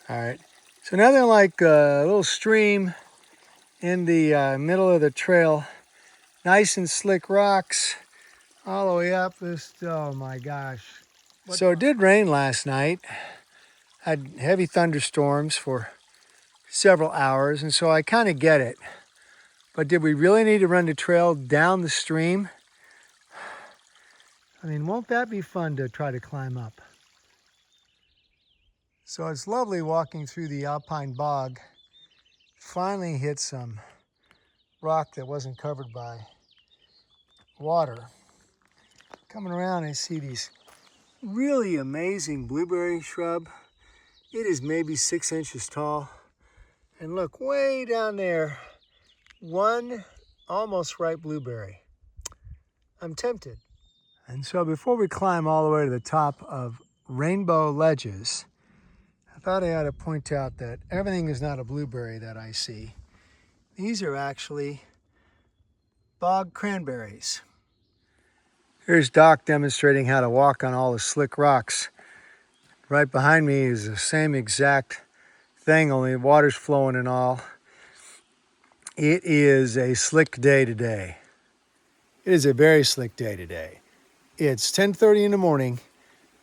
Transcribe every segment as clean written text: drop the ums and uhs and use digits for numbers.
All right, so now they're like a little stream in the middle of the trail. Nice and slick rocks all the way up this, oh my gosh. So it did rain last night. Had heavy thunderstorms for several hours, and so I kind of get it. But did we really need to run the trail down the stream? I mean, won't that be fun to try to climb up? So it's lovely walking through the alpine bog. Finally hit some rock that wasn't covered by water. Coming around, I see these really amazing blueberry shrub. It is maybe 6 inches tall. And look, way down there, one almost ripe blueberry. I'm tempted. And so before we climb all the way to the top of Rainbow Ledges, I thought I ought to point out that everything is not a blueberry that I see. These are actually bog cranberries. Here's Doc demonstrating how to walk on all the slick rocks. Right behind me is the same exact thing, only the water's flowing and all. It is a slick day today. It is a very slick day today. It's 10:30 in the morning.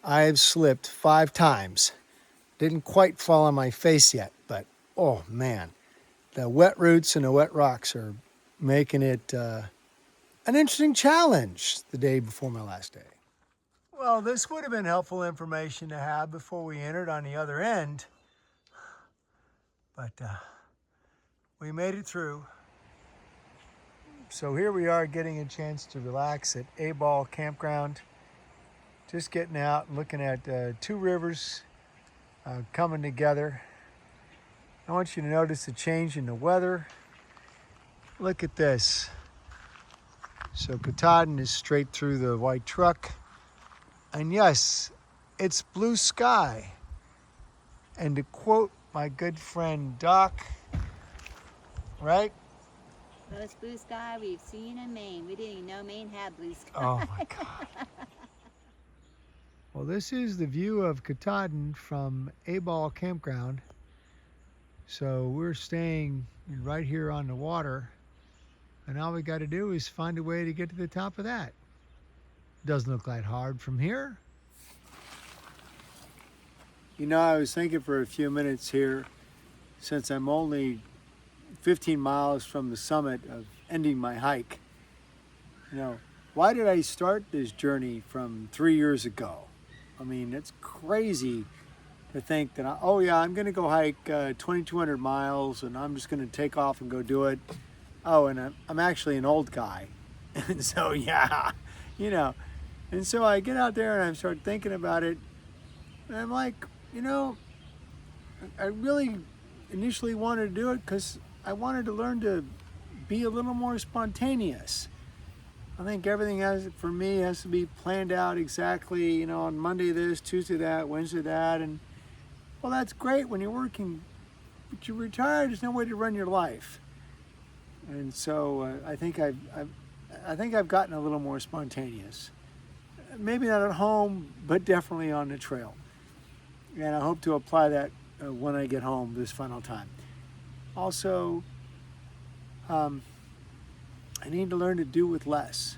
I've slipped 5 times. Didn't quite fall on my face yet, but oh man, the wet roots and the wet rocks are making it an interesting challenge the day before my last day. Well, this would have been helpful information to have before we entered on the other end, but we made it through. So here we are getting a chance to relax at Abol campground. Just getting out and looking at 2 rivers coming together. I want you to notice the change in the weather. Look at this. So Katahdin is straight through the white truck. And yes, it's blue sky. And to quote my good friend Doc, right? Most blue sky we've seen in Maine. We didn't even know Maine had blue sky. Oh my God. Well, this is the view of Katahdin from Abol campground. So we're staying right here on the water. And all we got to do is find a way to get to the top of that. Doesn't look that hard from here. You know, I was thinking for a few minutes here, since I'm only 15 miles from the summit of ending my hike, you know, why did I start this journey from 3 years ago? I mean, it's crazy to think that, I'm going to go hike 2,200 miles and I'm just going to take off and go do it. Oh, and I'm actually an old guy. And so, yeah, you know. And so I get out there and I start thinking about it. And I'm like, you know, I really initially wanted to do it because I wanted to learn to be a little more spontaneous. I think everything for me has to be planned out exactly, you know, on Monday this, Tuesday that, Wednesday that. And well, that's great when you're working, but you're retired, there's no way to run your life. And so I think I've gotten a little more spontaneous. Maybe not at home, but definitely on the trail. And I hope to apply that when I get home this final time. Also, I need to learn to do with less.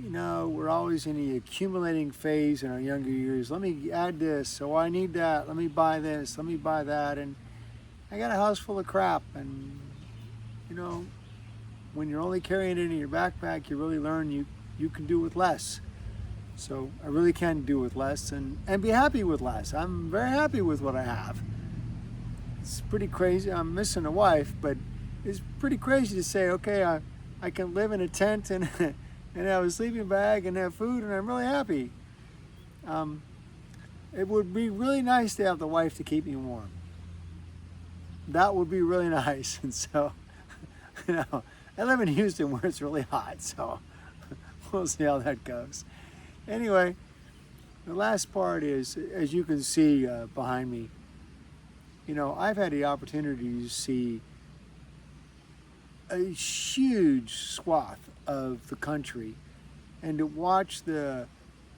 You know, we're always in the accumulating phase in our younger years. Let me add this, oh, I need that. Let me buy this, let me buy that. And I got a house full of crap. And, you know, when you're only carrying it in your backpack, you really learn you can do with less. So I really can do with less and be happy with less. I'm very happy with what I have. It's pretty crazy. I'm missing a wife, but it's pretty crazy to say, okay, I can live in a tent and and have a sleeping bag and have food, and I'm really happy. It would be really nice to have the wife to keep me warm. That would be really nice. And so, you know, I live in Houston where it's really hot, so we'll see how that goes. Anyway, the last part is, as you can see behind me, you know, I've had the opportunity to see a huge swath of the country and to watch the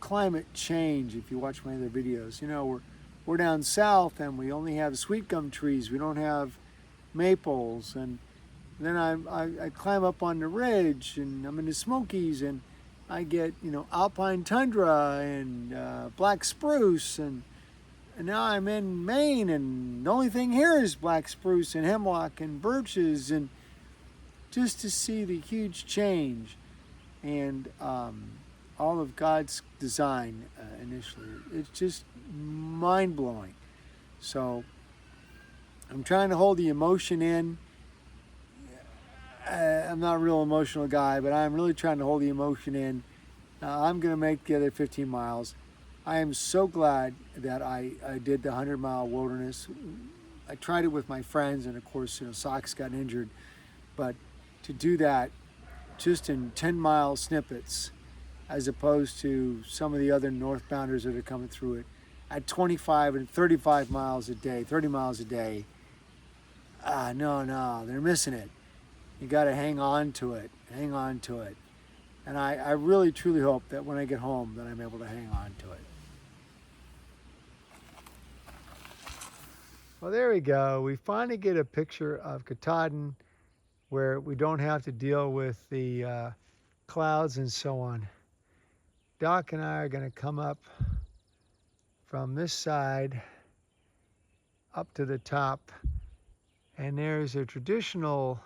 climate change. If you watch my other videos, you know, we're down south and we only have sweet gum trees. We don't have maples. And then I climb up on the ridge and I'm in the Smokies and I get, alpine tundra and black spruce. And now I'm in Maine and the only thing here is black spruce and hemlock and birches. And just to see the huge change and all of God's design initially, it's just mind-blowing. So I'm trying to hold the emotion in. I'm not a real emotional guy, but I'm really trying to hold the emotion in. I'm going to make the other 15 miles. I am so glad that I did the 100-mile wilderness. I tried it with my friends, and of course, socks got injured. But to do that just in 10-mile snippets, as opposed to some of the other northbounders that are coming through it, at 25 and 35 miles a day, 30 miles a day, no, they're missing it. You got to hang on to it. And I really, truly hope that when I get home that I'm able to hang on to it. Well, there we go. We finally get a picture of Katahdin where we don't have to deal with the clouds and so on. Doc and I are going to come up from this side up to the top, and there's a traditional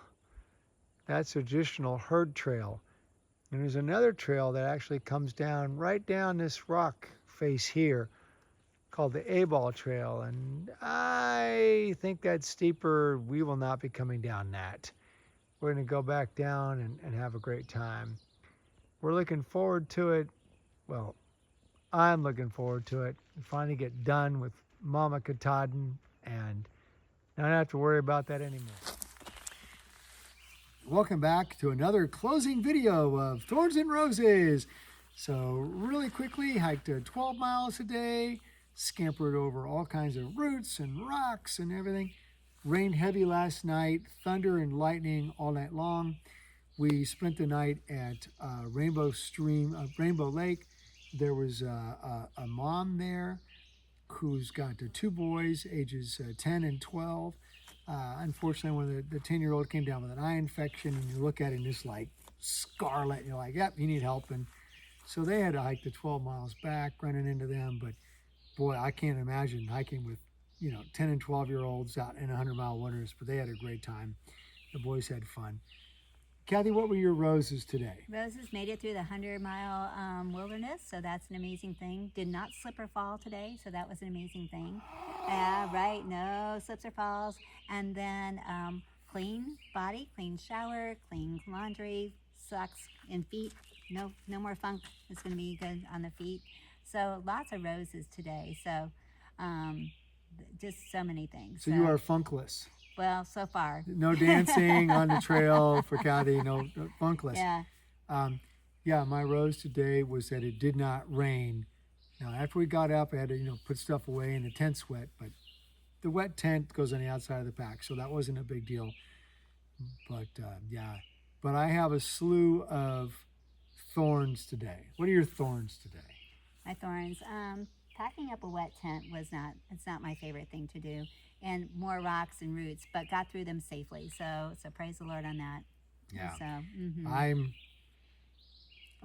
herd trail. And there's another trail that actually comes down right down this rock face here called the Abol trail. And I think that's steeper. We will not be coming down that. We're going to go back down and have a great time. We're looking forward to it. Well, I'm looking forward to it. We finally get done with Mama Katahdin and not have to worry about that anymore. Welcome back to another closing video of Thorns and Roses. So really quickly, hiked 12 miles a day, scampered over all kinds of roots and rocks and everything. Rained heavy last night, thunder and lightning all night long. We spent the night at Rainbow Lake. There was a mom there who's got two boys, ages 10 and 12. Unfortunately, when the 10-year-old came down with an eye infection, and you look at it and it's like scarlet, and you're like, yep, you need help. And so they had to hike the 12 miles back, running into them. But boy, I can't imagine hiking with 10 and 12-year-olds out in a 100-mile wilderness. But they had a great time. The boys had fun. Kathy, what were your roses today? Roses made it through the 100-mile wilderness, so that's an amazing thing. Did not slip or fall today, so that was an amazing thing. Yeah, right, no slips or falls. And then clean body, clean shower, clean laundry, socks and feet. No more funk. It's going to be good on the feet. So lots of roses today. So just so many things. So you are funkless. Well, so far. No dancing on the trail for Kathy, no funkless. Yeah. My rose today was that it did not rain. Now, after we got up, I had to, put stuff away and the tent's wet, but the wet tent goes on the outside of the pack, so that wasn't a big deal. But, But I have a slew of thorns today. What are your thorns today? My thorns. Packing up a wet tent it's not my favorite thing to do. And more rocks and roots, but got through them safely. So praise the Lord on that. Yeah. So,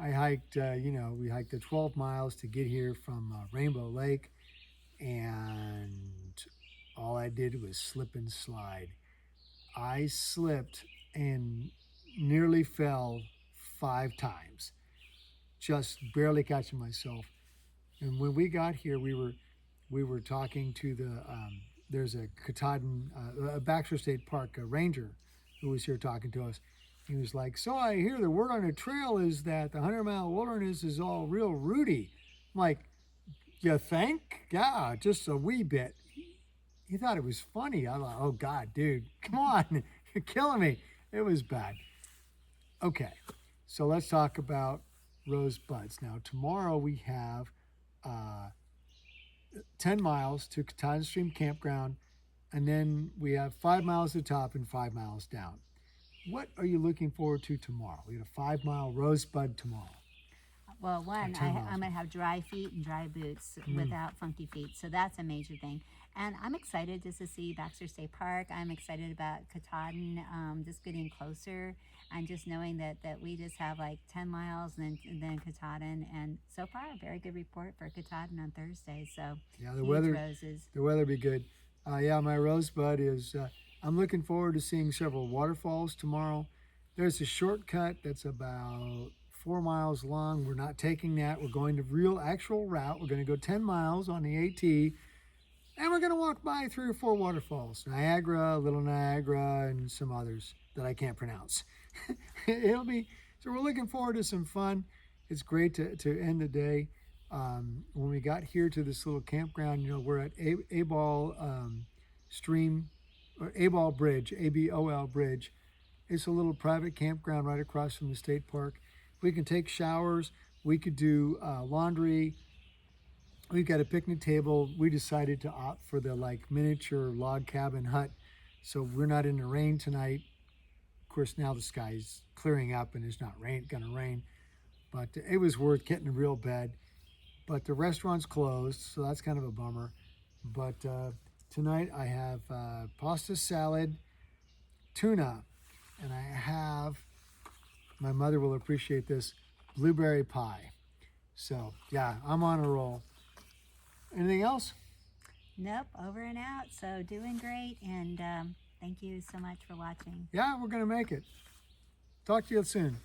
I hiked, we hiked the 12 miles to get here from Rainbow Lake, and all I did was slip and slide. I slipped and nearly fell 5 times, just barely catching myself. And when we got here, we were talking to there's a Katahdin, a Baxter State Park ranger who was here talking to us. He was like, so I hear the word on the trail is that the 100-mile wilderness is all real rooty. I'm like, you think? Yeah, just a wee bit. He thought it was funny. I thought, oh God, dude, come on, you're killing me. It was bad. Okay, so let's talk about rosebuds. Now, tomorrow we have 10 miles to Katahdin Stream Campground, and then we have 5 miles to the top and 5 miles down. What are you looking forward to tomorrow? We got a 5-mile rosebud tomorrow. Well, one, 10 miles. I'm going to have dry feet and dry boots without funky feet. So that's a major thing. And I'm excited just to see Baxter State Park. I'm excited about Katahdin, just getting closer and just knowing that we just have like 10 miles and then Katahdin. And so far, a very good report for Katahdin on Thursday. So Yeah, huge roses. the weather be good. Yeah, my rosebud is, I'm looking forward to seeing several waterfalls tomorrow. There's a shortcut that's about 4 miles long. We're not taking that. We're going the real actual route. We're going to go 10 miles on the AT, and we're going to walk by 3 or 4 waterfalls. Niagara, Little Niagara, and some others that I can't pronounce. It'll be, so we're looking forward to some fun. It's great to end the day. When we got here to this little campground, we're at Abol Stream, or Abol Bridge, ABOL Bridge. It's a little private campground right across from the state park. We can take showers. We could do laundry. We've got a picnic table. We decided to opt for the miniature log cabin hut, so we're not in the rain tonight. Of course, now the sky's clearing up and it's not gonna rain, but it was worth getting a real bed. But the restaurant's closed, so that's kind of a bummer. But tonight I have pasta salad, tuna, and I have, my mother will appreciate this, blueberry pie. So yeah, I'm on a roll. Anything else? Nope, over and out. So doing great. And thank you so much for watching. Yeah, we're gonna make it. Talk to you soon.